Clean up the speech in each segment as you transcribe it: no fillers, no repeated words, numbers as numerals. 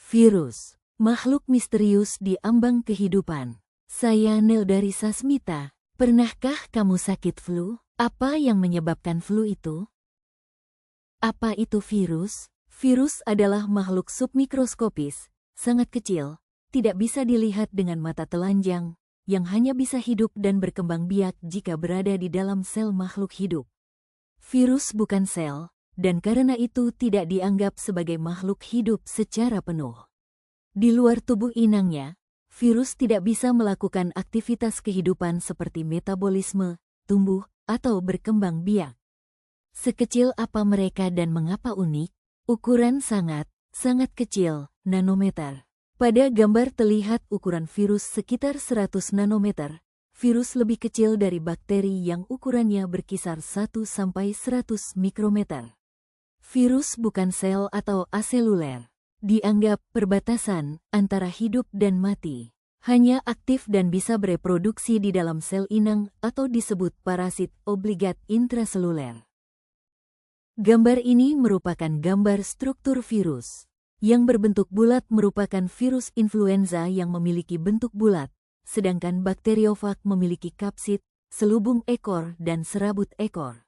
Virus, makhluk misterius di ambang kehidupan. Saya Neldari Sasmita. Pernahkah kamu sakit flu? Apa yang menyebabkan flu itu? Apa itu virus? Virus adalah makhluk submikroskopis, sangat kecil, tidak bisa dilihat dengan mata telanjang, yang hanya bisa hidup dan berkembang biak jika berada di dalam sel makhluk hidup. Virus bukan sel, dan karena itu tidak dianggap sebagai makhluk hidup secara penuh. Di luar tubuh inangnya, virus tidak bisa melakukan aktivitas kehidupan seperti metabolisme, tumbuh, atau berkembang biak. Sekecil apa mereka dan mengapa unik? Ukuran sangat kecil, nanometer. Pada gambar terlihat ukuran virus sekitar 100 nanometer. Virus lebih kecil dari bakteri yang ukurannya berkisar 1–100 mikrometer. Virus bukan sel atau aseluler. Dianggap perbatasan antara hidup dan mati. Hanya aktif dan bisa bereproduksi di dalam sel inang atau disebut parasit obligat intraseluler. Gambar ini merupakan gambar struktur virus. Yang berbentuk bulat merupakan virus influenza yang memiliki bentuk bulat, sedangkan bakteriofag memiliki kapsid, selubung ekor dan serabut ekor.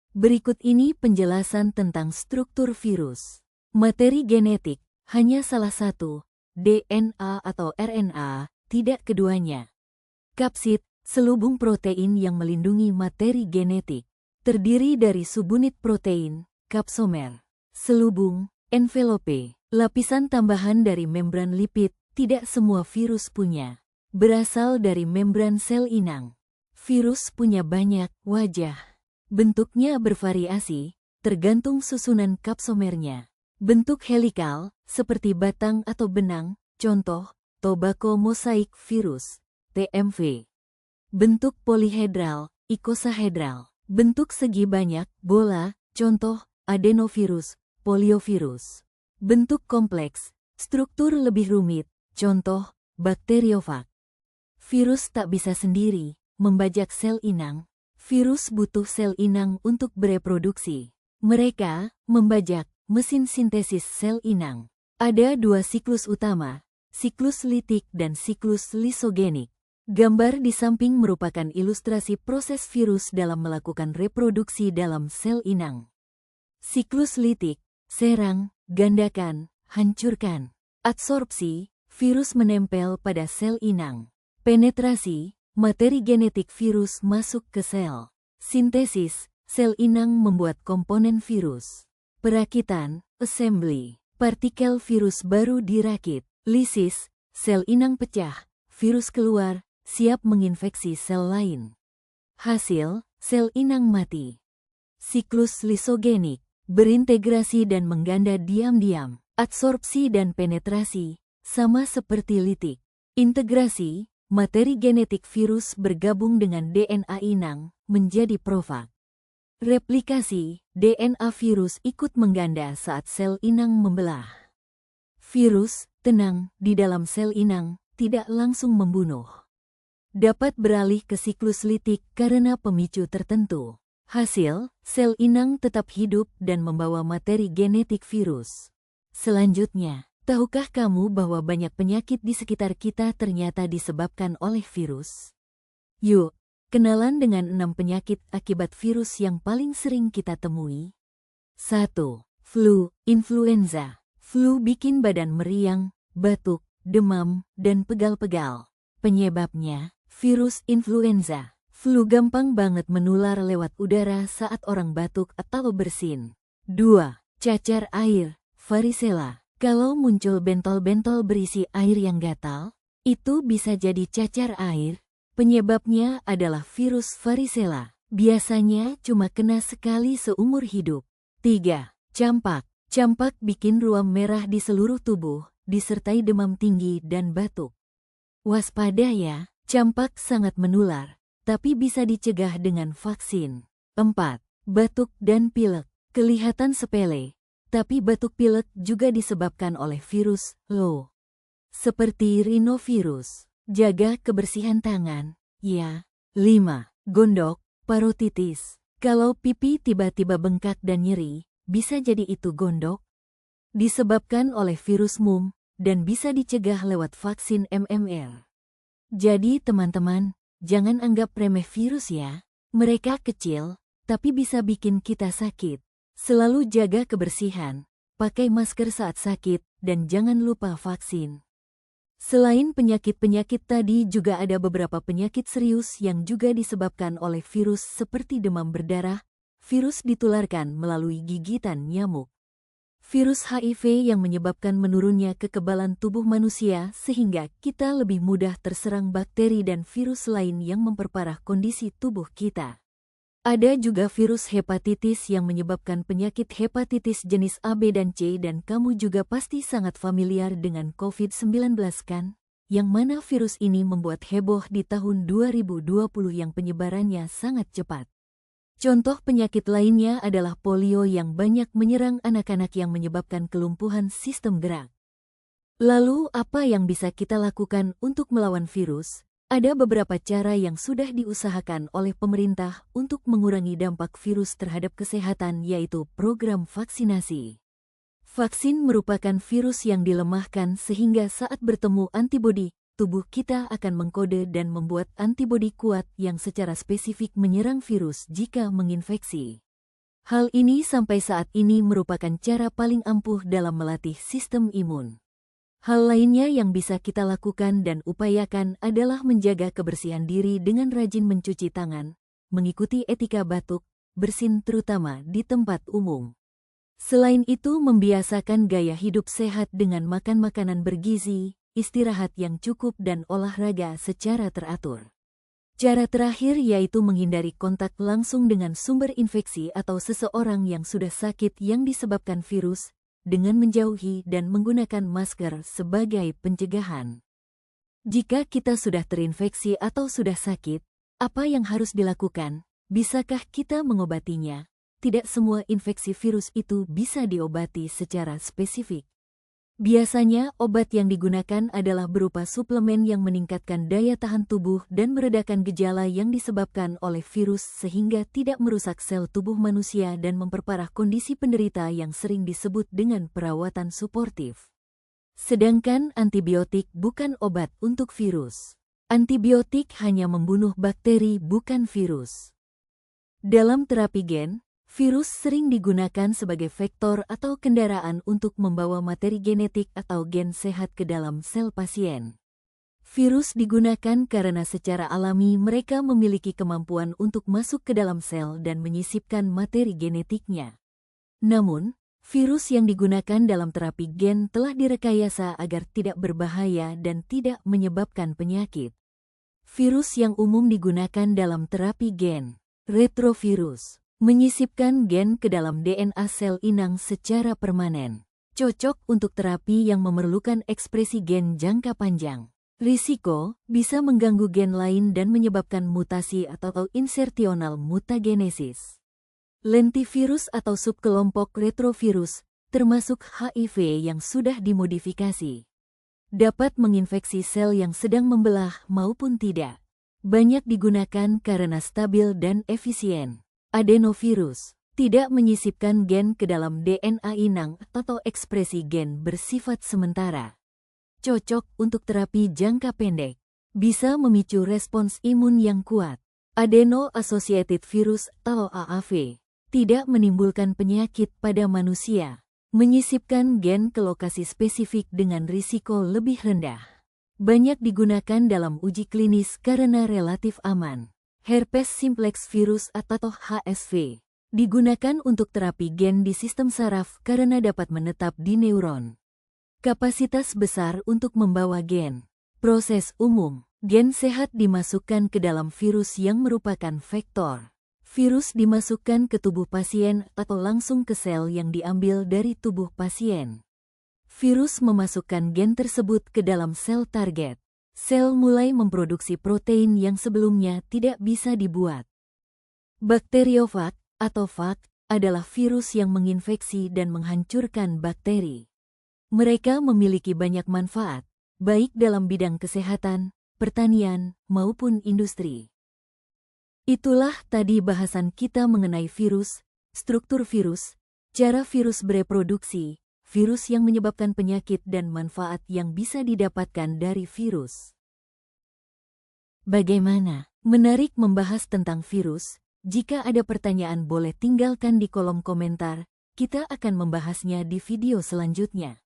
Berikut ini penjelasan tentang struktur virus. Materi genetik, hanya salah satu, DNA atau RNA, tidak keduanya. Kapsid, selubung protein yang melindungi materi genetik, terdiri dari subunit protein, kapsomer, selubung, envelope, lapisan tambahan dari membran lipid, tidak semua virus punya. Berasal dari membran sel inang. Virus punya banyak wajah. Bentuknya bervariasi, tergantung susunan kapsomernya. Bentuk helikal, seperti batang atau benang, contoh, tobacco mosaic virus, TMV. Bentuk polihedral, ikosahedral. Bentuk segi banyak, bola, contoh, adenovirus, poliovirus. Bentuk kompleks, struktur lebih rumit, contoh, bakteriofag. Virus tak bisa sendiri membajak sel inang. Virus butuh sel inang untuk bereproduksi. Mereka membajak mesin sintesis sel inang. Ada dua siklus utama, siklus litik dan siklus lisogenik. Gambar di samping merupakan ilustrasi proses virus dalam melakukan reproduksi dalam sel inang. Siklus litik, serang, gandakan, hancurkan. Adsorpsi, virus menempel pada sel inang. Penetrasi, materi genetik virus masuk ke sel. Sintesis, sel inang membuat komponen virus. Perakitan, assembly, partikel virus baru dirakit. Lisis, sel inang pecah, virus keluar, siap menginfeksi sel lain. Hasil, sel inang mati. Siklus lisogenik, berintegrasi dan mengganda diam-diam. Adsorpsi dan penetrasi, sama seperti litik. Integrasi, materi genetik virus bergabung dengan DNA inang, menjadi profag. Replikasi, DNA virus ikut mengganda saat sel inang membelah. Virus, tenang, di dalam sel inang, tidak langsung membunuh. Dapat beralih ke siklus litik karena pemicu tertentu. Hasil, sel inang tetap hidup dan membawa materi genetik virus. Selanjutnya, tahukah kamu bahwa banyak penyakit di sekitar kita ternyata disebabkan oleh virus? Yuk, kenalan dengan 6 penyakit akibat virus yang paling sering kita temui. 1. Flu, influenza. Flu bikin badan meriang, batuk, demam, dan pegal-pegal. Penyebabnya, virus influenza. Flu gampang banget menular lewat udara saat orang batuk atau bersin. 2. Cacar air, varicella. Kalau muncul bentol-bentol berisi air yang gatal, itu bisa jadi cacar air. Penyebabnya adalah virus varicella. Biasanya cuma kena sekali seumur hidup. 3. Campak. Campak bikin ruam merah di seluruh tubuh, disertai demam tinggi dan batuk. Waspada ya, campak sangat menular, tapi bisa dicegah dengan vaksin. 4. Batuk dan pilek. Kelihatan sepele, tapi batuk pilek juga disebabkan oleh virus low. Seperti rhinovirus. Jaga kebersihan tangan, ya. 5. Gondok, parotitis. Kalau pipi tiba-tiba bengkak dan nyeri, bisa jadi itu gondok. Disebabkan oleh virus mum, dan bisa dicegah lewat vaksin MMR. Jadi teman-teman, jangan anggap remeh virus ya. Mereka kecil, tapi bisa bikin kita sakit. Selalu jaga kebersihan, pakai masker saat sakit, dan jangan lupa vaksin. Selain penyakit-penyakit tadi juga ada beberapa penyakit serius yang juga disebabkan oleh virus seperti demam berdarah, virus ditularkan melalui gigitan nyamuk. Virus HIV yang menyebabkan menurunnya kekebalan tubuh manusia sehingga kita lebih mudah terserang bakteri dan virus lain yang memperparah kondisi tubuh kita. Ada juga virus hepatitis yang menyebabkan penyakit hepatitis jenis A, B, dan C dan kamu juga pasti sangat familiar dengan COVID-19 kan? Yang mana virus ini membuat heboh di tahun 2020 yang penyebarannya sangat cepat. Contoh penyakit lainnya adalah polio yang banyak menyerang anak-anak yang menyebabkan kelumpuhan sistem gerak. Lalu apa yang bisa kita lakukan untuk melawan virus? Ada beberapa cara yang sudah diusahakan oleh pemerintah untuk mengurangi dampak virus terhadap kesehatan yaitu program vaksinasi. Vaksin merupakan virus yang dilemahkan sehingga saat bertemu antibodi, tubuh kita akan mengkode dan membuat antibodi kuat yang secara spesifik menyerang virus jika menginfeksi. Hal ini sampai saat ini merupakan cara paling ampuh dalam melatih sistem imun. Hal lainnya yang bisa kita lakukan dan upayakan adalah menjaga kebersihan diri dengan rajin mencuci tangan, mengikuti etika batuk, bersin terutama di tempat umum. Selain itu membiasakan gaya hidup sehat dengan makan makanan bergizi, istirahat yang cukup dan olahraga secara teratur. Cara terakhir yaitu menghindari kontak langsung dengan sumber infeksi atau seseorang yang sudah sakit yang disebabkan virus, dengan menjauhi dan menggunakan masker sebagai pencegahan. Jika kita sudah terinfeksi atau sudah sakit, apa yang harus dilakukan? Bisakah kita mengobatinya? Tidak semua infeksi virus itu bisa diobati secara spesifik. Biasanya, obat yang digunakan adalah berupa suplemen yang meningkatkan daya tahan tubuh dan meredakan gejala yang disebabkan oleh virus sehingga tidak merusak sel tubuh manusia dan memperparah kondisi penderita yang sering disebut dengan perawatan suportif. Sedangkan antibiotik bukan obat untuk virus. Antibiotik hanya membunuh bakteri bukan virus. Dalam terapi gen, virus sering digunakan sebagai vektor atau kendaraan untuk membawa materi genetik atau gen sehat ke dalam sel pasien. Virus digunakan karena secara alami mereka memiliki kemampuan untuk masuk ke dalam sel dan menyisipkan materi genetiknya. Namun, virus yang digunakan dalam terapi gen telah direkayasa agar tidak berbahaya dan tidak menyebabkan penyakit. Virus yang umum digunakan dalam terapi gen, retrovirus, menyisipkan gen ke dalam DNA sel inang secara permanen. Cocok untuk terapi yang memerlukan ekspresi gen jangka panjang. Risiko bisa mengganggu gen lain dan menyebabkan mutasi atau insertional mutagenesis. Lentivirus atau subkelompok retrovirus, termasuk HIV yang sudah dimodifikasi, dapat menginfeksi sel yang sedang membelah maupun tidak. Banyak digunakan karena stabil dan efisien. Adenovirus tidak menyisipkan gen ke dalam DNA inang atau ekspresi gen bersifat sementara. Cocok untuk terapi jangka pendek. Bisa memicu respons imun yang kuat. Adeno-associated virus atau AAV tidak menimbulkan penyakit pada manusia. Menyisipkan gen ke lokasi spesifik dengan risiko lebih rendah. Banyak digunakan dalam uji klinis karena relatif aman. Herpes simplex virus atau HSV digunakan untuk terapi gen di sistem saraf karena dapat menetap di neuron. Kapasitas besar untuk membawa gen. Proses umum, gen sehat dimasukkan ke dalam virus yang merupakan vektor. Virus dimasukkan ke tubuh pasien atau langsung ke sel yang diambil dari tubuh pasien. Virus memasukkan gen tersebut ke dalam sel target. Sel mulai memproduksi protein yang sebelumnya tidak bisa dibuat. Bakteriofag atau fag adalah virus yang menginfeksi dan menghancurkan bakteri. Mereka memiliki banyak manfaat, baik dalam bidang kesehatan, pertanian, maupun industri. Itulah tadi bahasan kita mengenai virus, struktur virus, cara virus bereproduksi, virus yang menyebabkan penyakit dan manfaat yang bisa didapatkan dari virus. Bagaimana? Menarik membahas tentang virus? Jika ada pertanyaan boleh tinggalkan di kolom komentar, kita akan membahasnya di video selanjutnya.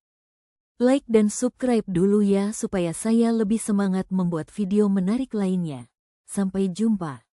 Like dan subscribe dulu ya supaya saya lebih semangat membuat video menarik lainnya. Sampai jumpa.